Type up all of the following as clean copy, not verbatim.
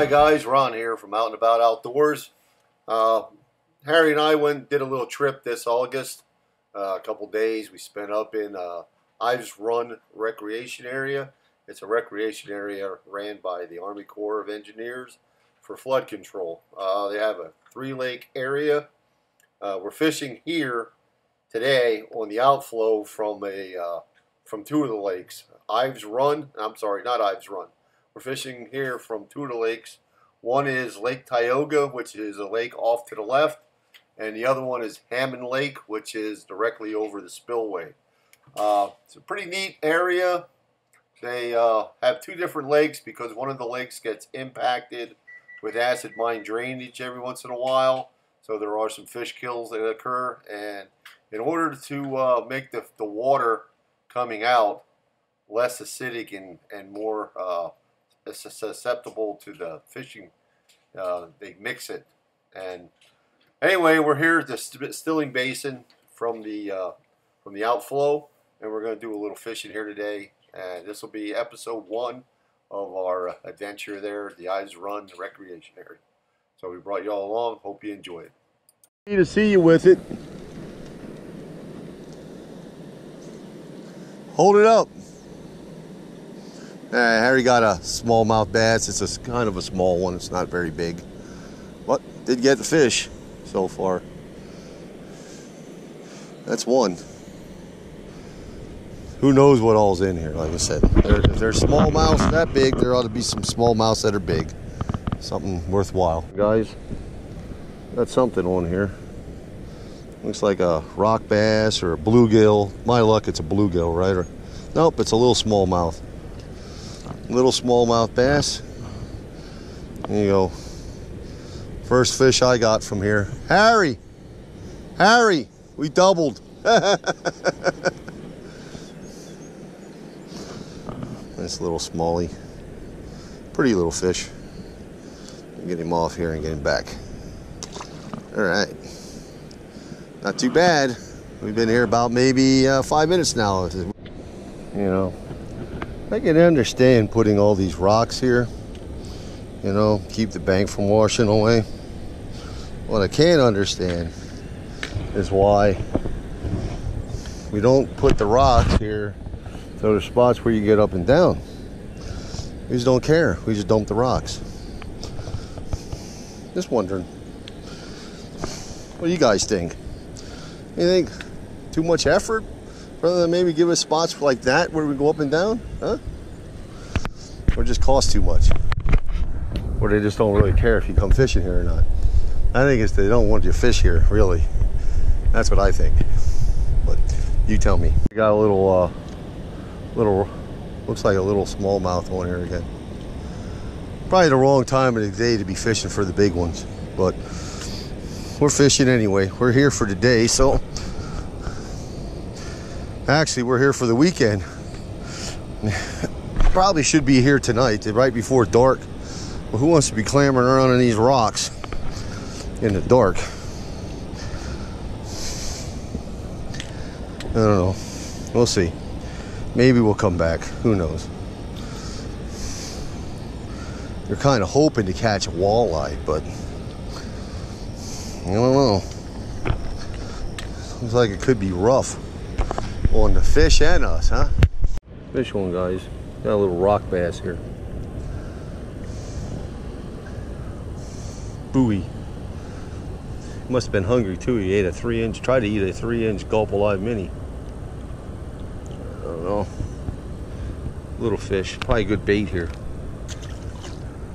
Hi guys, Ron here from Out and About Outdoors. Harry and I did a little trip this August. A couple days we spent up in Ives recreation area. It's a recreation area ran by the Army Corps of Engineers for flood control. They have a 3-lake area. We're fishing here today on the outflow from two of the lakes. Not Ives Run. We're fishing here from two of the lakes. One is Lake Tioga, which is a lake off to the left, and the other one is Hammond Lake, which is directly over the spillway. It's a pretty neat area. They have two different lakes because one of the lakes gets impacted with acid mine drainage every once in a while. So there are some fish kills that occur, and in order to make the water coming out less acidic and more susceptible to the fishing, they mix it. And anyway, we're here at the Stilling Basin from the outflow, and we're going to do a little fishing here today. And this will be episode 1 of our adventure there, the Ives Run recreation area. So we brought you all along. Hope you enjoy it. Happy to see you with it. Hold it up. Harry got a smallmouth bass. It's kind of a small one. It's not very big, but did get the fish so far. That's one. Who knows what all's in here? Like I said, if there's smallmouths that big, there ought to be some smallmouths that are big. Something worthwhile. Guys, got something on here. Looks like a rock bass or a bluegill. My luck, it's a bluegill, right? Or nope, it's a little smallmouth. Little smallmouth bass. There you go. First fish I got from here. Harry, we doubled. Nice little smallie. Pretty little fish. Get him off here and get him back. All right. Not too bad. We've been here about maybe 5 minutes now. You know, I can understand putting all these rocks here, you know, keep the bank from washing away. What I can't understand is why we don't put the rocks here so there's spots where you get up and down. We just don't care. We just dump the rocks. Just wondering. What do you guys think? You think too much effort rather than maybe give us spots like that where we go up and down? Huh? Or just cost too much? Or they just don't really care if you come fishing here or not? I think it's they don't want you to fish here, really. That's what I think. But you tell me. We got a little looks like a little smallmouth on here again. Probably the wrong time of the day to be fishing for the big ones, but we're fishing anyway. We're here for today, so actually we're here for the weekend. Probably should be here tonight, right before dark. Well, who wants to be clambering around on these rocks in the dark? I don't know. We'll see. Maybe we'll come back. Who knows? You're kind of hoping to catch a walleye, but I don't know. Looks like it could be rough on the fish and us, huh? Fish one, guys. Got a little rock bass here. Buoy. Must have been hungry too. He ate a 3-inch, tried to eat a 3-inch gulp alive mini. I don't know. Little fish. Probably good bait here.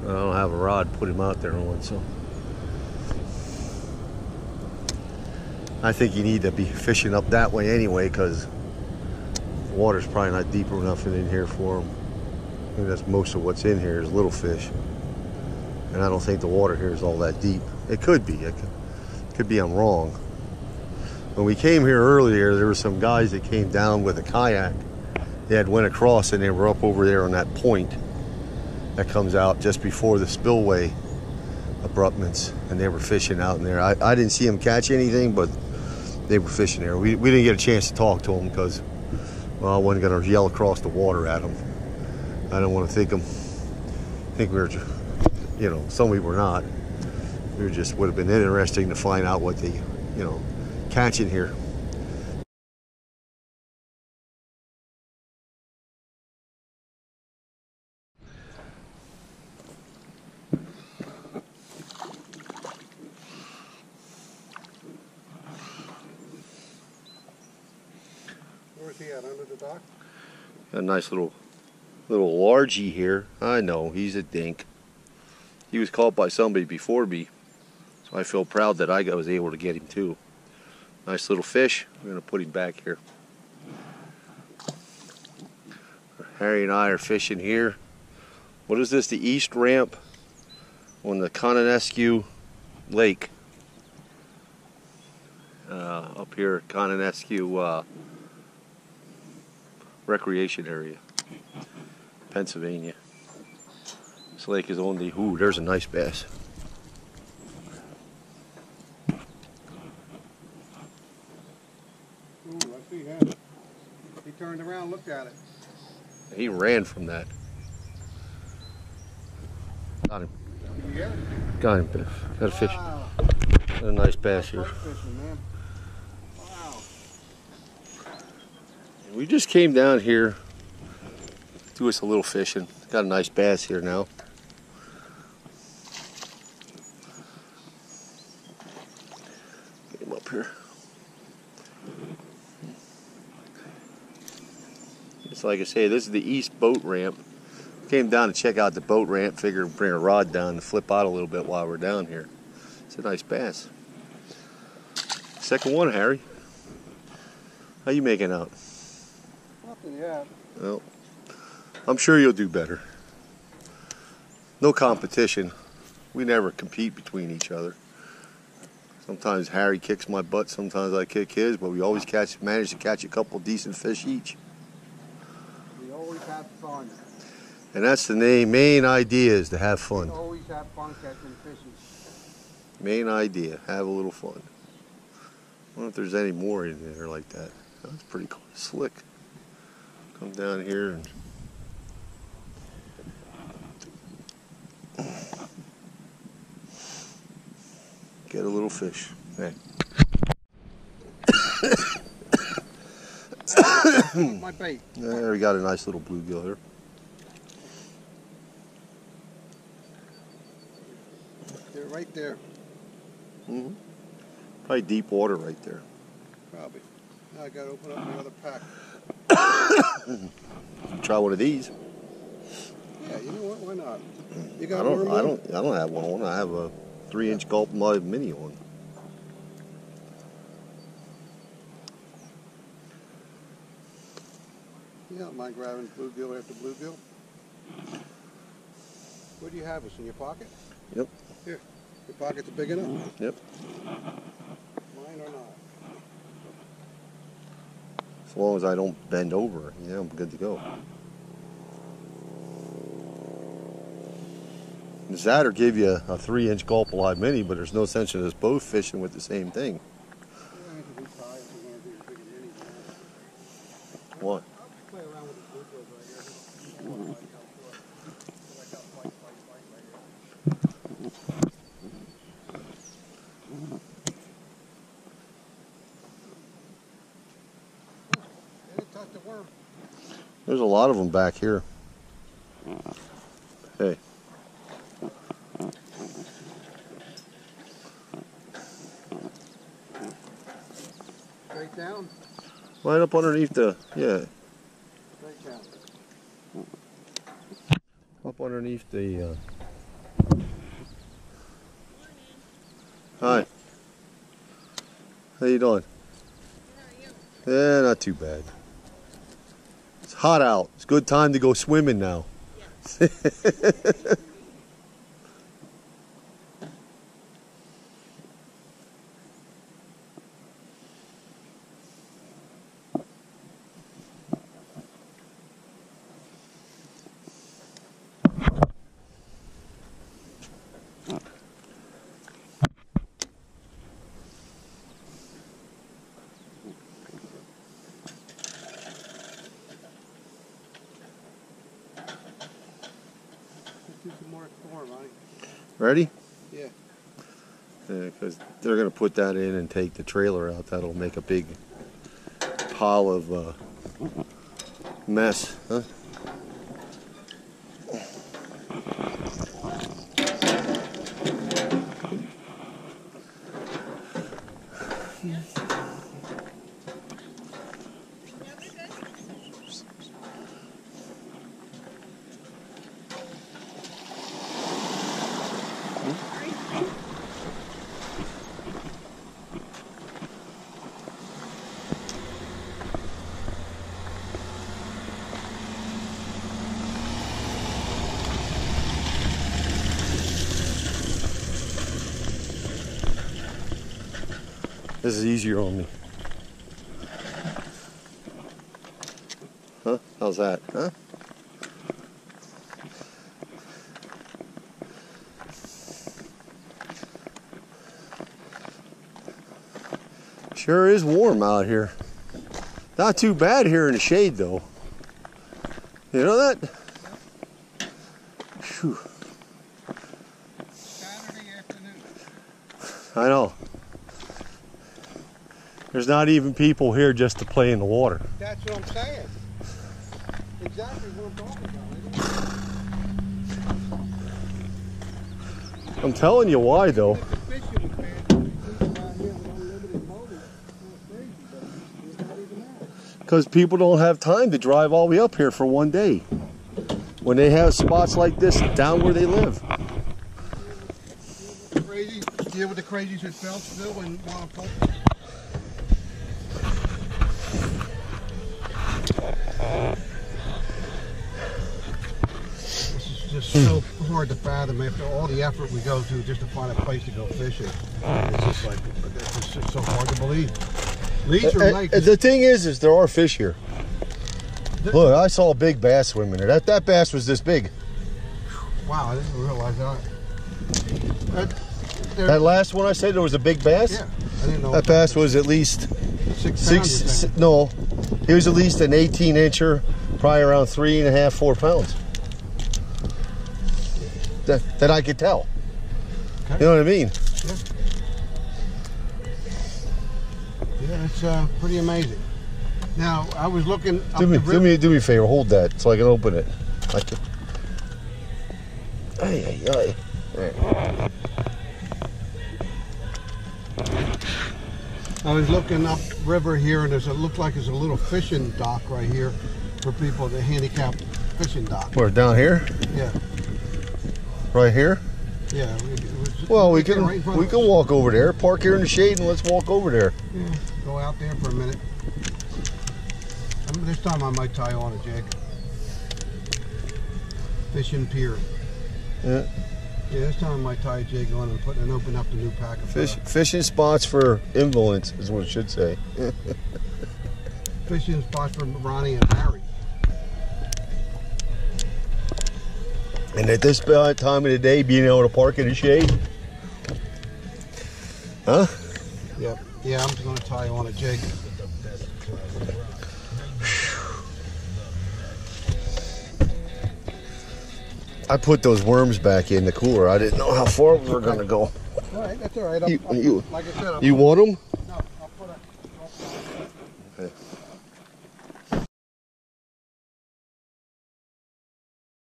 I don't have a rod to put him out there on, so I think you need to be fishing up that way anyway, because the water's probably not deep enough in here for him. I think that's most of what's in here is little fish, and I don't think the water here is all that deep. It could be. It could be I'm wrong. When we came here earlier, there were some guys that came down with a kayak. They had went across and they were up over there on that point that comes out just before the spillway abruptments, and they were fishing out in there. I didn't see them catch anything, but they were fishing there. We didn't get a chance to talk to them because, well, I wasn't going to yell across the water at them. I don't want to think we were you know, some we were not. It just would have been interesting to find out what they, you know, catching here. Where's he at, under the dock? Got a nice little largie here. I know, he's a dink. He was caught by somebody before me, so I feel proud that I was able to get him too. Nice little fish. We're going to put him back here. Harry and I are fishing here. What is this? The east ramp on the Cononescue Lake. Up here, Cononescue recreation area, Pennsylvania. This lake is only, ooh, there's a nice bass. Ooh, I see him. He turned around, looked at it. He ran from that. Got him. You get it? Got him, Biff. Got a fish. Wow. Got a nice bass here. Fishing, man. Wow. We just came down here, do us a little fishing. Got a nice bass here now. Get him up here. It's like I say, this is the east boat ramp. Came down to check out the boat ramp, figured bring a rod down and flip out a little bit while we're down here. It's a nice bass. Second one, Harry. How you making out? Nothing yet. Well, I'm sure you'll do better. No competition. We never compete between each other. Sometimes Harry kicks my butt, sometimes I kick his, but we always manage to catch a couple decent fish each. We always have fun. And that's the main idea, is to have fun. We always have fun catching fishing. Main idea, have a little fun. I wonder if there's any more in there like that. That's pretty cool. Slick. Come down here and get a little fish. Hey. My bait. There, we got a nice little bluegill here. They're right there. Mm-hmm. Probably deep water right there. Probably. Now I gotta open up my other pack. Try one of these. Yeah, you know what? Why not? You got I don't have one on. I have a 3-inch gulp mud mini on. You don't mind grabbing bluegill after bluegill? Where do you have this? In your pocket? Yep. Here. Your pockets are big enough? Yep. Mine are not. As long as I don't bend over, yeah, I'm good to go. Zatter give you a 3-inch gulp live mini, but there's no sense in us both fishing with the same thing. What? Play around with the bluegills right here. Touch the worm. There's a lot of them back here. Hey. Straight down. Right up underneath the, yeah. Straight down. Up underneath the, Hi. How you doing? Yeah, not too bad. It's hot out. It's a good time to go swimming now. Yes. Let's do some more storm, honey. Ready? Yeah. Because they're going to put that in and take the trailer out. That'll make a big pile of mess. Huh? This is easier on me. Huh? How's that? Huh? Sure is warm out here. Not too bad here in the shade though. You know that? Whew. Saturday afternoon. I know. There's not even people here just to play in the water. That's what I'm saying. Exactly what I'm talking about. I'm telling you why though. Because people don't have time to drive all the way up here for one day. When they have spots like this down where they live. Crazy. Deal with the crazies at Phelpsville and Monopole. Just so hard to fathom after all the effort we go to just to find a place to go fishing. It's just like, it's just so hard to believe. Leisure Lake. The thing is there are fish here. Look, I saw a big bass swimming there. That bass was this big. Wow, I didn't realize that. That last one I said there was a big bass? Yeah, I didn't know. That bass was at least 6 pounds. no, he was at least an 18-incher, probably around 3.5, 4 pounds. That I could tell. Okay. You know what I mean? Yeah, it's pretty amazing. Now, I was looking up do me a favor, hold that so I can open it. Ay. I was looking up river here, and it looks like there's a little fishing dock right here for people, the handicapped fishing dock. Where, down here? Yeah. Right here? Yeah. Well, we can walk over there, park here in the shade, and let's walk over there. Yeah, go out there for a minute. This time I might tie on a jig. Fishing pier. Yeah. Yeah, this time I might tie a jig on and open up the new pack of fishing spots for invalids is what it should say. Fishing spots for Ronnie and Harry. And at this time of the day, being able to park in the shade. Huh? Yep. Yeah, I'm just going to tie on a jig. I put those worms back in the cooler. I didn't know how far we were going to go. All right, that's all right. Like I said, you want them? No, I'll put it. Okay.